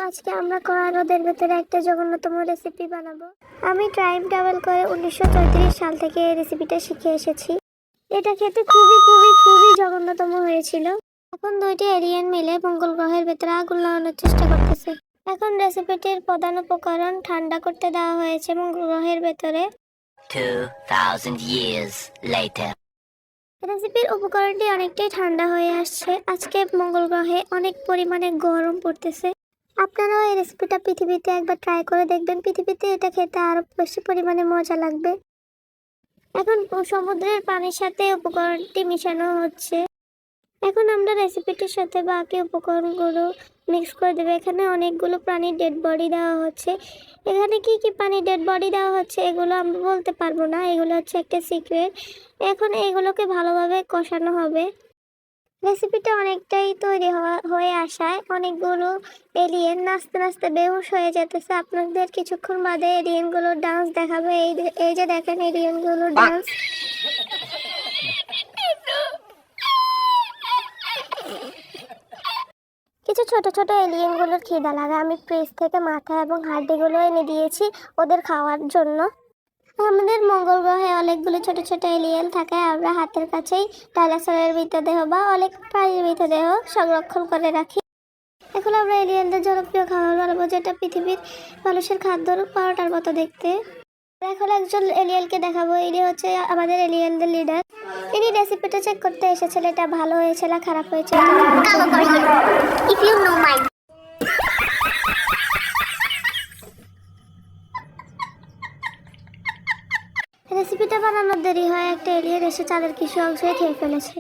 আজকে আমরা কড়া রোদের ভেতরে একটা জঘন্যতম রেসিপি বানাবো। আমি টাইম ট্রাভেল করে 1934 সাল থেকে এই রেসিপিটা শিখে এসেছি। এটা খেতে খুবই খুবই খুবই জঘন্যতম হয়েছিল। এখন দুইটি এলিয়েন মিলে মঙ্গল গ্রহের ভেতরে আগুন লাগানোর চেষ্টা করতেছে। এখন রেসিপিটির প্রধান উপকরণ ঠান্ডা করতে দেওয়া হয়েছে মঙ্গল গ্রহের ভেতরে। 2000 years later. রেসিপির উপকরণটি অনেকটাই ঠান্ডা হয়ে আসছে। আজকে মঙ্গল গ্রহে অনেক পরিমাণে গরম পড়তেছে। আপনারাও এই রেসিপিটা পৃথিবীতে একবার ট্রাই করে দেখবেন। পৃথিবীতে এটা খেতে আরো বেশি পরিমাণে মজা লাগবে। এখন সমুদ্রের পানির সাথে উপকরণটি মিশানো হচ্ছে। এখন আমরা রেসিপিটির সাথে বাকি উপকরণগুলো মিক্স করে দেবো। এখানে অনেকগুলো প্রাণীর ডেড বডি দেওয়া হচ্ছে। এখানে কি কি প্রাণীর ডেড বডি দেওয়া হচ্ছে এগুলো আমরা বলতে পারবো না, এগুলো হচ্ছে একটা সিক্রেট। এখন এগুলোকে ভালোভাবে কষানো হবে। রেসিপিটা অনেকটাই তৈরি হয়ে আসায় অনেকগুলো এলিয়েন নাচতে নাচতে বেহুশ হয়ে যেতেছে। আপনাদের কিছুক্ষণ বাদে এলিয়েনগুলোর ডান্স দেখাবে। এই যে দেখেন এলিয়েনগুলোর ডান্স। কিছু ছোট ছোট এলিয়েনগুলোর খিদা লাগা। আমি ফ্রিজ থেকে মাথা এবং হাড্ডিগুলো এনে দিয়েছি ওদের খাওয়ার জন্য। আমাদের মঙ্গল গ্রহে অনেকগুলো ছোট ছোট এলিয়েন থাকে। আমরা হাতের কাছেই ডাইনোসরের মৃতদেহ বা অনেক প্রাণীর মৃতদেহ সংরক্ষণ করে রাখি। এখন আমরা এলিয়েনদের জনপ্রিয় খাবার বানাবো, যেটা পৃথিবীর মানুষের খাদ্য পরোটার মতো দেখতে। এখন একজন এলিয়েনকে দেখাবো। ইনি হচ্ছে আমাদের এলিয়েনদের লিডার। ইনি রেসিপিটা চেক করতে এসেছেন, এটা ভালো হয়েছে না খারাপ হয়েছে। রেসিপিটা বানানোর দেরি হয়, একটা এলিয়েন এসে চালের কিছু অংশ খেয়ে ফেলেছে।